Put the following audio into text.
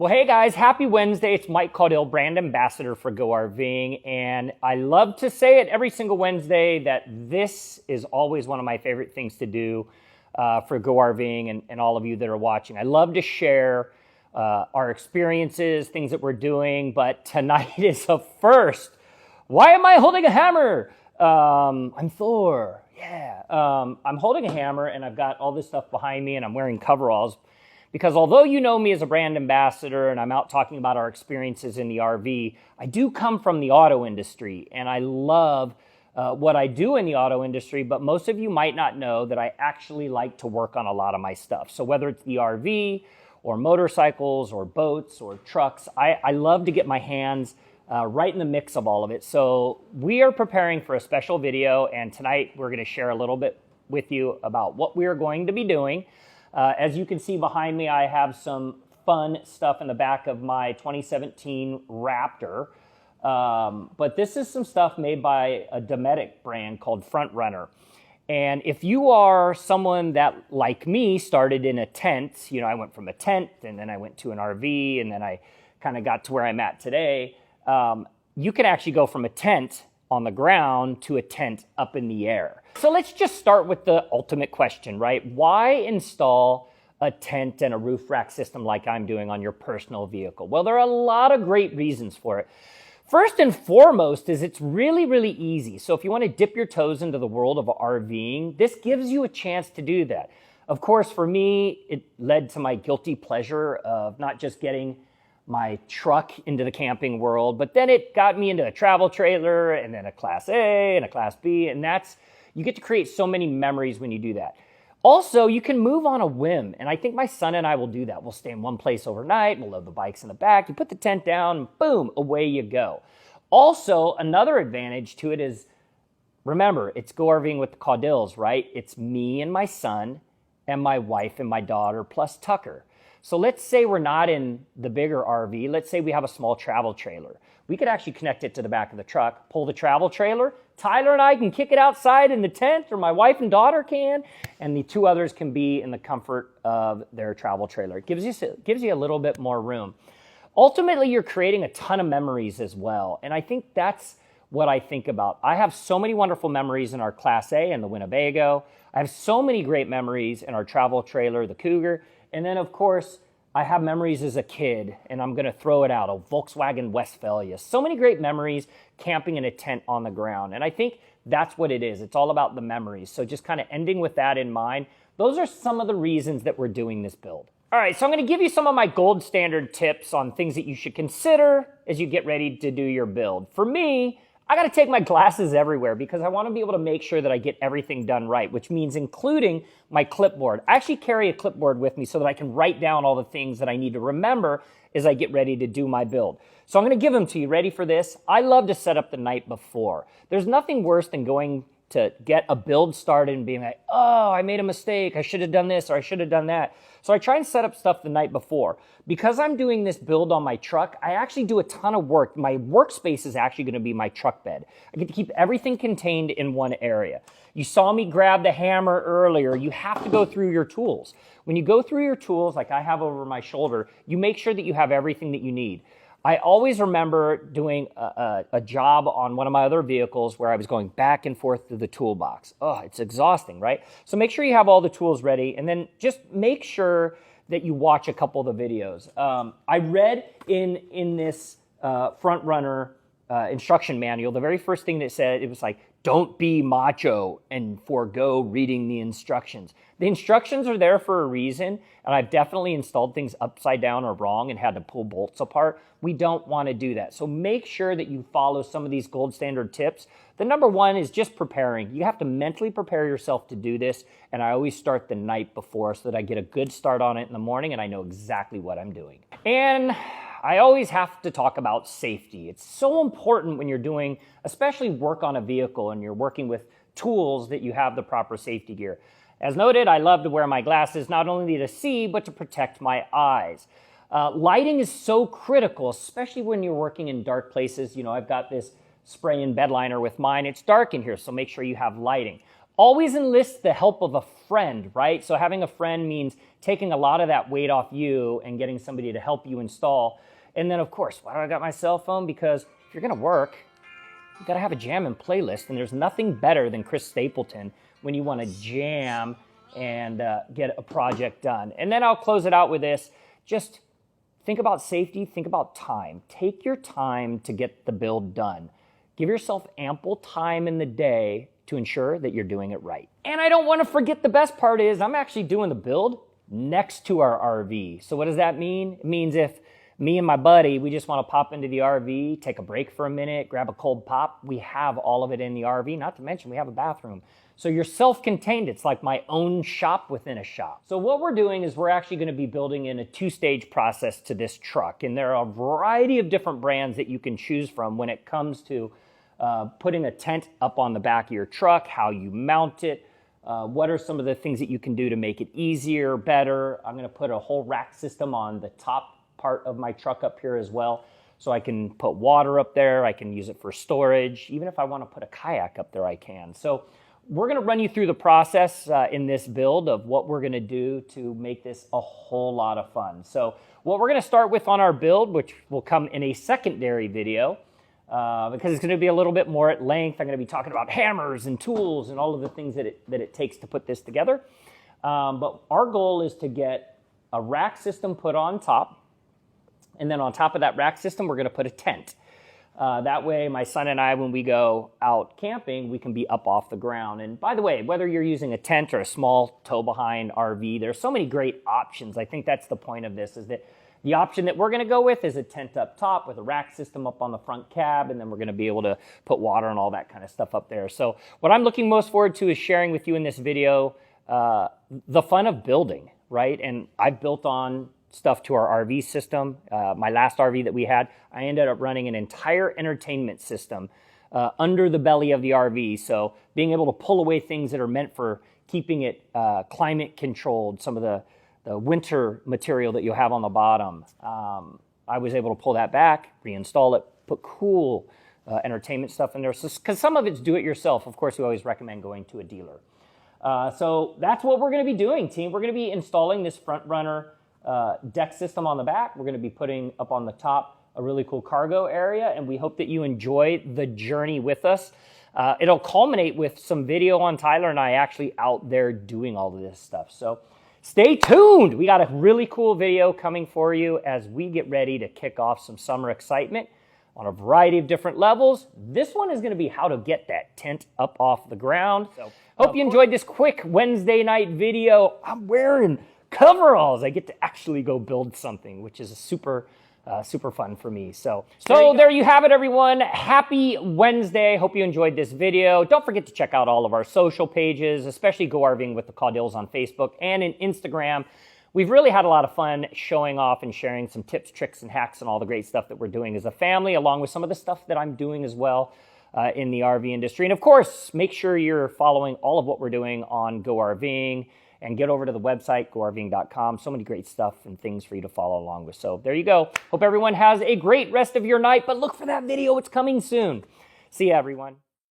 Well, hey guys, happy Wednesday. It's Mike Caudill, brand ambassador for Go RVing. And I love to say it every single Wednesday that this is always one of my favorite things to do for Go RVing and all of you that are watching. I love to share our experiences, things that we're doing, but tonight is a first. Why am I holding a hammer? I'm Thor, yeah. I'm holding a hammer and I've got all this stuff behind me and I'm wearing coveralls. Because although you know me as a brand ambassador and I'm out talking about our experiences in the RV, I do come from the auto industry and I love what I do in the auto industry, but most of you might not know that I actually like to work on a lot of my stuff. So whether it's the RV or motorcycles or boats or trucks, I love to get my hands right in the mix of all of it. So we are preparing for a special video, and tonight we're going to share a little bit with you about what we are going to be doing. As you can see behind me, I have some fun stuff in the back of my 2017 Raptor. But this is some stuff made by a Dometic brand called Front Runner. And if you are someone that, like me, started in a tent, you know, I went from a tent and then I went to an RV and then I kind of got to where I'm at today. You can actually go from a tent on the ground to a tent up in the air. So let's just start with the ultimate question, right? Why install a tent and a roof rack system like I'm doing on your personal vehicle? Well, there are a lot of great reasons for it. First and foremost is it's really, really easy. So if you want to dip your toes into the world of RVing, this gives you a chance to do that. Of course, for me, it led to my guilty pleasure of not just getting my truck into the camping world, but then it got me into a travel trailer and then a Class A and a Class B, and you get to create so many memories when you do that. Also, you can move on a whim, and I think my son and I will do that. We'll stay in one place overnight, we'll load the bikes in the back, you put the tent down, and boom, away you go. Also, another advantage to it is, remember, it's Go RVing with the Caudills, right? It's me and my son and my wife and my daughter plus Tucker. So let's say we're not in the bigger RV. Let's say we have a small travel trailer. We could actually connect it to the back of the truck, pull the travel trailer. Tyler and I can kick it outside in the tent, or my wife and daughter can, and the two others can be in the comfort of their travel trailer. It gives you a little bit more room. Ultimately, you're creating a ton of memories as well, and I think that's what I think about. I have so many wonderful memories in our Class A and the Winnebago. I have so many great memories in our travel trailer, the Cougar. And then, of course, I have memories as a kid, and I'm going to throw it out, a Volkswagen Westphalia. So many great memories camping in a tent on the ground. And I think that's what it is. It's all about the memories. So just kind of ending with that in mind, those are some of the reasons that we're doing this build. All right, so I'm going to give you some of my gold standard tips on things that you should consider as you get ready to do your build. For me, I got to take my glasses everywhere because I want to be able to make sure that I get everything done right, which means including my clipboard. I actually carry a clipboard with me so that I can write down all the things that I need to remember as I get ready to do my build. So I'm going to give them to you. Ready for this? I love to set up the night before. There's nothing worse than going to get a build started and being like, oh, I made a mistake. I should have done this or I should have done that. So I try and set up stuff the night before. Because I'm doing this build on my truck, I actually do a ton of work. My workspace is actually going to be my truck bed. I get to keep everything contained in one area. You saw me grab the hammer earlier. You have to go through your tools. When you go through your tools, like I have over my shoulder, you make sure that you have everything that you need. I always remember doing a job on one of my other vehicles where I was going back and forth to the toolbox. Oh, it's exhausting, right? So make sure you have all the tools ready, and then just make sure that you watch a couple of the videos. I read in this Front Runner instruction manual, the very first thing that said, it was like, don't be macho and forego reading the instructions. The instructions are there for a reason, and I've definitely installed things upside down or wrong and had to pull bolts apart. We don't want to do that. So make sure that you follow some of these gold standard tips. The number one is just preparing. You have to mentally prepare yourself to do this, and I always start the night before so that I get a good start on it in the morning and I know exactly what I'm doing. And I always have to talk about safety. It's so important when you're doing, especially work on a vehicle and you're working with tools, that you have the proper safety gear. As noted, I love to wear my glasses not only to see, but to protect my eyes. Lighting is so critical, especially when you're working in dark places. You know, I've got this spray-in bed liner with mine. It's dark in here, so make sure you have lighting. Always enlist the help of a friend, right? So having a friend means taking a lot of that weight off you and getting somebody to help you install. And then, of course, why do I got my cell phone? Because if you're going to work, you got to have a jamming playlist. And there's nothing better than Chris Stapleton when you want to jam and get a project done. And then I'll close it out with this. Just think about safety. Think about time. Take your time to get the build done. Give yourself ample time in the day to ensure that you're doing it right. And I don't want to forget the best part is I'm actually doing the build next to our RV. So what does that mean? It means if me and my buddy, we just want to pop into the RV, take a break for a minute, grab a cold pop, we have all of it in the RV, not to mention we have a bathroom. So you're self-contained. It's like my own shop within a shop. So what we're doing is we're actually going to be building in a two-stage process to this truck. And there are a variety of different brands that you can choose from when it comes to putting a tent up on the back of your truck, how you mount it, what are some of the things that you can do to make it easier, better. I'm going to put a whole rack system on the top part of my truck up here as well. So I can put water up there. I can use it for storage. Even if I want to put a kayak up there, I can. So we're going to run you through the process in this build of what we're going to do to make this a whole lot of fun. So what we're going to start with on our build, which will come in a secondary video, because it's going to be a little bit more at length. I'm going to be talking about hammers and tools and all of the things that it takes to put this together. But our goal is to get a rack system put on top. And then on top of that rack system, we're going to put a tent. That way, my son and I, when we go out camping, we can be up off the ground. And by the way, whether you're using a tent or a small tow-behind RV, there's so many great options. I think that's the point of this, is that the option that we're going to go with is a tent up top with a rack system up on the front cab, and then we're going to be able to put water and all that kind of stuff up there. So what I'm looking most forward to is sharing with you in this video the fun of building, right? And I've built on stuff to our RV system. My last RV that we had, I ended up running an entire entertainment system under the belly of the RV. So being able to pull away things that are meant for keeping it climate controlled, some of the winter material that you'll have on the bottom. I was able to pull that back, reinstall it, put cool entertainment stuff in there. Because some of it's do-it-yourself. Of course, we always recommend going to a dealer. So that's what we're going to be doing, team. We're going to be installing this front runner deck system on the back. We're going to be putting up on the top a really cool cargo area, and we hope that you enjoy the journey with us. It'll culminate with some video on Tyler and I actually out there doing all of this stuff. So stay tuned. We got a really cool video coming for you as we get ready to kick off some summer excitement on a variety of different levels. This one is going to be how to get that tent up off the ground. So hope you enjoyed this quick Wednesday night video. I'm wearing coveralls. I get to actually go build something, which is a super fun for me. So there you have it, everyone. Happy Wednesday. Hope you enjoyed this video. Don't forget to check out all of our social pages, especially Go RVing with the Caudills on Facebook and in Instagram. We've really had a lot of fun showing off and sharing some tips, tricks, and hacks and all the great stuff that we're doing as a family, along with some of the stuff that I'm doing as well in the RV industry. And of course, make sure you're following all of what we're doing on Go RVing. And get over to the website, gorving.com. So many great stuff and things for you to follow along with. So there you go. Hope everyone has a great rest of your night, but look for that video. It's coming soon. See ya, everyone.